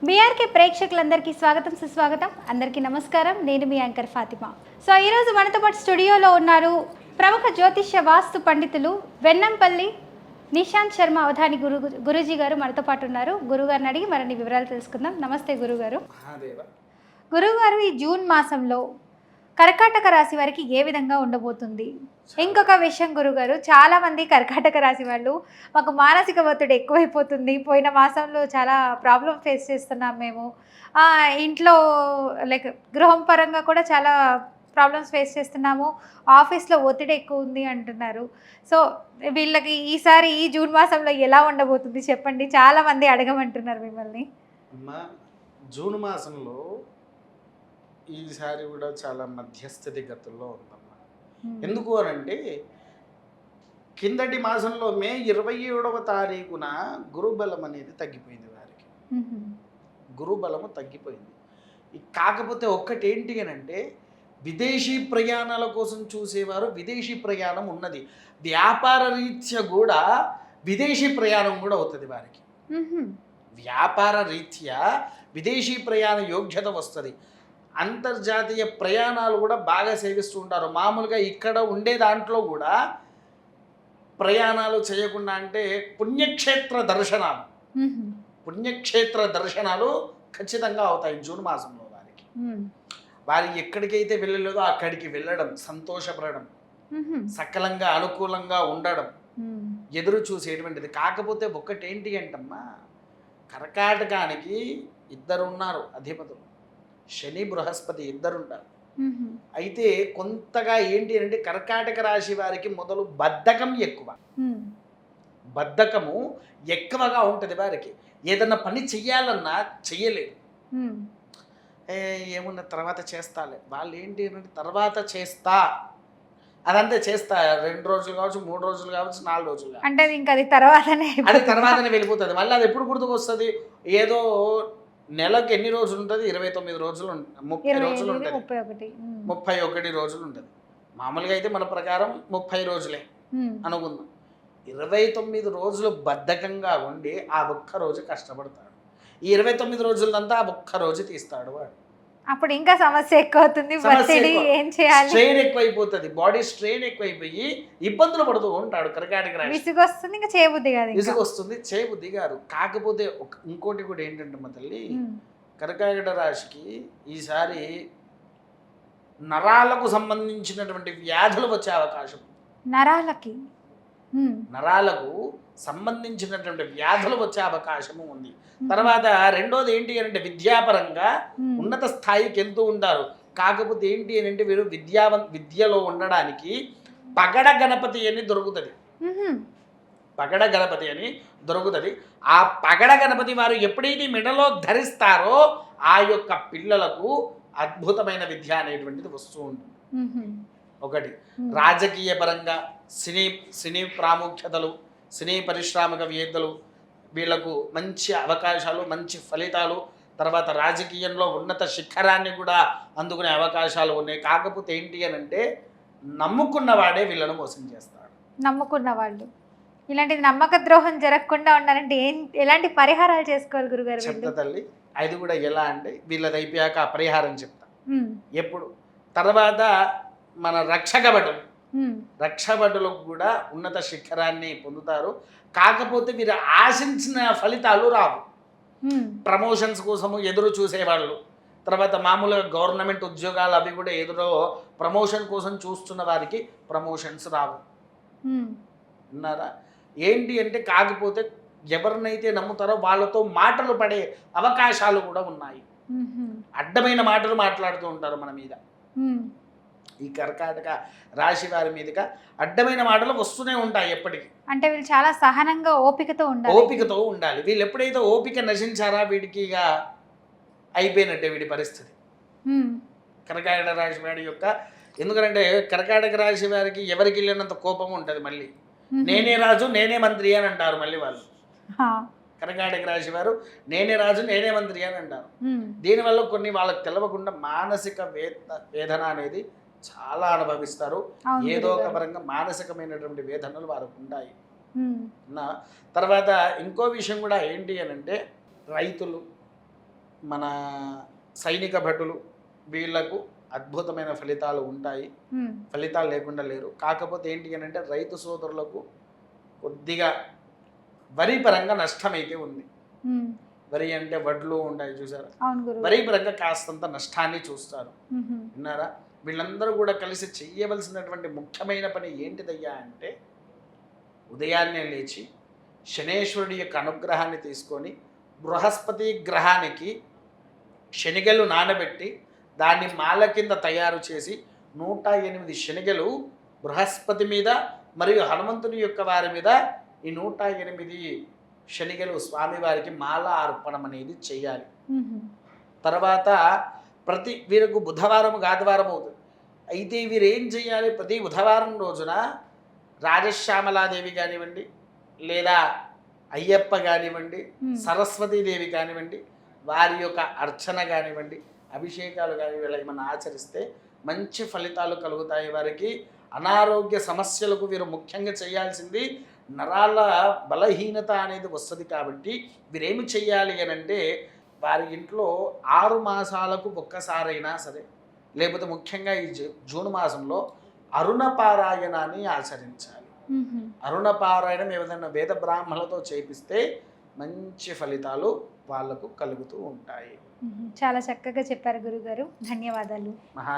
BRK ప్రేక్షకులందరికీ స్వాగతం సుస్వాగతం. అందరికీ నమస్కారం. నేను మీ యాంకర్ ఫాతిమా. సో ఈరోజు మనతో పాటు స్టూడియోలో ఉన్నారు ప్రముఖ జ్యోతిష్య వాస్తు పండితులు వెన్నంపల్లి నిశాంత్ శర్మ అవధాని గురూజీ గారు మనతో పాటు ఉన్నారు. గురుగారిని అడిగి మరిన్ని వివరాలు తెలుసుకుందాం. నమస్తే గురుగారు. గురుగారు, ఈ జూన్ మాసంలో కర్కాటక రాశి వారికి ఏ విధంగా ఉండబోతుంది? ఇంకొక విషయం గురుగారు, చాలామంది కర్కాటక రాశి వాళ్ళు మాకు మానసిక ఒత్తిడి ఎక్కువైపోతుంది, పోయిన మాసంలో చాలా ప్రాబ్లం ఫేస్ చేస్తున్నాం మేము, ఇంట్లో లైక్ గృహం పరంగా కూడా చాలా ప్రాబ్లమ్స్ ఫేస్ చేస్తున్నాము, ఆఫీస్లో ఒత్తిడి ఎక్కువ ఉంది అంటున్నారు. సో వీళ్ళకి ఈసారి ఈ జూన్ మాసంలో ఎలా ఉండబోతుంది చెప్పండి, చాలామంది అడగమంటున్నారు మిమ్మల్ని. జూన్ మాసంలో ఈసారి కూడా చాలా మధ్యస్థితి గతుల్లో ఉందమ్మా. ఎందుకు అనంటే కిందటి మాసంలో మే 27వ తారీఖున గురుబలం అనేది తగ్గిపోయింది వారికి. గురుబలము తగ్గిపోయింది. కాకపోతే ఒక్కటేంటి అనంటే విదేశీ ప్రయాణాల కోసం చూసేవారు విదేశీ ప్రయాణం ఉన్నది, వ్యాపార రీత్యా కూడా విదేశీ ప్రయాణం కూడా అవుతుంది వారికి. వ్యాపార రీత్యా విదేశీ ప్రయాణ యోగ్యత వస్తుంది. అంతర్జాతీయ ప్రయాణాలు కూడా బాగా సేవిస్తూ ఉంటారు. మామూలుగా ఇక్కడ ఉండే దాంట్లో కూడా ప్రయాణాలు చేయకుండా అంటే పుణ్యక్షేత్ర దర్శనాలు ఖచ్చితంగా అవుతాయి జూన్ మాసంలో వారికి. వారి ఎక్కడికైతే వెళ్ళలేదో అక్కడికి వెళ్ళడం, సంతోషపడడం, సకలంగా అనుకూలంగా ఉండడం ఎదురు చూసేటువంటిది. కాకపోతే ఒక్కటేంటి అంటమ్మా, కర్కాటకానికి ఇద్దరున్నారు అధిపతులు, శని బృహస్పతి ఇద్దరుంటారు. అయితే కొంతగా ఏంటి అంటే కర్కాటక రాశి వారికి మొదలు బద్ధకం బద్ధకము ఎక్కువగా ఉంటుంది వారికి. ఏదన్నా పని చెయ్యాలన్నా చెయ్యలేదు, ఏమున్న తర్వాత చేస్తాలే, వాళ్ళు ఏంటి అంటే తర్వాత చేస్తా, అదంతా చేస్తా 2 రోజులు కావచ్చు, 3 రోజులు కావచ్చు, 4 రోజులు కావచ్చు, అంటే ఇంకా అది తర్వాతనే వెళ్ళిపోతుంది. మళ్ళీ అది ఎప్పుడు గుర్తుకు వస్తుంది? ఏదో నెలకు ఎన్ని రోజులు ఉంటుంది? 29 రోజులు, 30 రోజులు ఉంటుంది, 31 రోజులు ఉంటుంది. మామూలుగా అయితే మన ప్రకారం 30 రోజులే అనుకుందాం. 29 రోజులు బద్ధకంగా ఉండి ఆ ఒక్క రోజు కష్టపడతాడు. ఈ 29 రోజులంతా ఆ ఒక్క రోజు తీస్తాడు వాడు. అప్పుడు ఇంకా సమస్య ఎక్కువ అవుతుంది, ఏం చేయాలి, స్ట్రెయిన్ ఎక్కువైపోతుంది, బాడీ స్ట్రెయిన్ ఎక్కువైపోయి ఇబ్బందులు పడుతూ ఉంటాడు. కర్కాటక రాశి విసుగొస్తుంది, ఇంకా చేయబుద్ధి కాదు. కాకపోతే ఇంకోటి కూడా ఏంటంటే మా తల్లి, కర్కాటక రాశికి ఈసారి నరాలకు సంబంధించినటువంటి వ్యాధులు వచ్చే అవకాశం, నరాలకు సంబంధించినటువంటి వ్యాధులు వచ్చే అవకాశము ఉంది. తర్వాత రెండోది ఏంటి అంటే విద్యాపరంగా ఉన్నత స్థాయికి వెళ్తూ ఉంటారు. కాకపోతే ఏంటి అని అంటే వీరు విద్యలో ఉండడానికి పగడ గణపతి అని దొరుకుతుంది. ఆ పగడ గణపతి వారు ఎప్పుడైతే మెడలో ధరిస్తారో ఆ యొక్క పిల్లలకు అద్భుతమైన విద్య అనేటువంటిది వస్తూ ఉంటుంది. ఒకటి రాజకీయ పరంగా సినీ ప్రాముఖ్యతలు, సినీ పారిశ్రామికవేత్తలు వీళ్లకు మంచి అవకాశాలు, మంచి ఫలితాలు, తర్వాత రాజకీయంలో ఉన్నత శిఖరాన్ని కూడా అందుకునే అవకాశాలు ఉన్నాయి. కాకపోతే ఏంటి అని అంటే నమ్ముకున్న వాడే వీళ్ళను మోసం చేస్తాడు. నమ్ముకున్న వాళ్ళు ఇలాంటి నమ్మక ద్రోహం జరగకుండా ఉండాలంటే ఎలాంటి పరిహారాలు చేసుకోవాలి గురుగారు? చెప్తా తల్లి, అది కూడా ఎలా అంటే వీళ్ళది అయిపోయాక ఆ పరిహారం చెప్తా ఎప్పుడు. తర్వాత మన రక్షభటులకు కూడా ఉన్నత శిఖరాన్ని పొందుతారు. కాకపోతే మీరు ఆశించిన ఫలితాలు రావు. ప్రమోషన్స్ కోసము ఎదురు చూసేవాళ్ళు, తర్వాత మామూలుగా గవర్నమెంట్ ఉద్యోగాలు అవి కూడా ప్రమోషన్ కోసం చూస్తున్న వారికి ప్రమోషన్స్ రావు. విన్నారా? ఏంటి అంటే కాకపోతే ఎవరినైతే నమ్ముతారో వాళ్ళతో మాటలు పడే అవకాశాలు కూడా ఉన్నాయి. అడ్డమైన మాటలు మాట్లాడుతూ ఉంటారు మన మీద. ఈ కర్కాటక రాశి వారి మీదుగా అడ్డమైన మాటలు వస్తూనే ఉంటాయి ఎప్పటికీ. అంటే వీళ్ళు చాలా సహనంగా ఓపికతో ఉండాలి. వీళ్ళు ఎప్పుడైతే ఓపిక నశించారా వీడికి ఇక అయిపోయినట్టే వీడి పరిస్థితి. కర్కాటక రాశి వారి యొక్క, ఎందుకంటే కర్కాటక రాశి వారికి ఎవరికి వెళ్ళినంత కోపం ఉంటుంది. మళ్ళీ నేనే రాజు నేనే మంత్రి అని అంటారు. మళ్ళీ వాళ్ళు కర్కాటక రాశి వారు నేనే రాజు నేనే మంత్రి అని అంటారు. దీనివల్ల కొన్ని వాళ్ళకి తెలవకుండా మానసిక వేదన అనేది చాలా అనుభవిస్తారు. ఏదో ఒక పరంగా మానసికమైనటువంటి వేదనలు వారికి ఉంటాయి. తర్వాత ఇంకో విషయం కూడా ఏంటి అని అంటే రైతులు మన సైనిక భటులు వీళ్లకు అద్భుతమైన ఫలితాలు ఉంటాయి. ఫలితాలు లేకుండా లేరు. కాకపోతే ఏంటి అని అంటే రైతు సోదరులకు కొద్దిగా వరి పరంగా నష్టమైతే ఉంది. వరి అంటే వడ్లు ఉంటాయి చూసారా, వరి పరంగా కాస్తంత నష్టాన్ని చూస్తారు. విన్నారా? వీళ్ళందరూ కూడా కలిసి చెయ్యవలసినటువంటి ముఖ్యమైన పని ఏంటిదయ్యా అంటే ఉదయాన్నే లేచి శనేశ్వరుడి యొక్క అనుగ్రహాన్ని తీసుకొని బృహస్పతి గ్రహానికి శనిగలు నానబెట్టి దాన్ని మాల కింద తయారు చేసి 108 శనిగలు బృహస్పతి మీద మరియు హనుమంతుని యొక్క వారి మీద ఈ 108 శనిగలు స్వామివారికి మాల అర్పణం అనేది చేయాలి. తర్వాత ప్రతి వీరికి బుధవారం ఆదివారం అవుతుంది. అయితే వీరు ఏం చేయాలి? ప్రతి బుధవారం రోజున రాజశ్యామలాదేవి కానివ్వండి, లేదా అయ్యప్ప కానివ్వండి, సరస్వతీదేవి కానివ్వండి, వారి యొక్క అర్చన కానివ్వండి, అభిషేకాలు కానీ వీళ్ళ ఏమన్నా ఆచరిస్తే మంచి ఫలితాలు కలుగుతాయి. వారికి అనారోగ్య సమస్యలకు వీరు ముఖ్యంగా చేయాల్సింది నరాల బలహీనత అనేది వస్తుంది. కాబట్టి వీరేమి చెయ్యాలి అని అంటే వారి ఇంట్లో 6 మాసాలకు ఒక్కసారైనా సరే, లేకపోతే ముఖ్యంగా ఈ జూన్ మాసంలో అరుణపారాయణాన్ని ఆచరించాలి. అరుణపారాయణం ఏదైనా వేద బ్రాహ్మణులతో చేపిస్తే మంచి ఫలితాలు వాళ్లకు కలుగుతూ ఉంటాయి. చాలా చక్కగా చెప్పారు గురుగారు. ధన్యవాదాలు.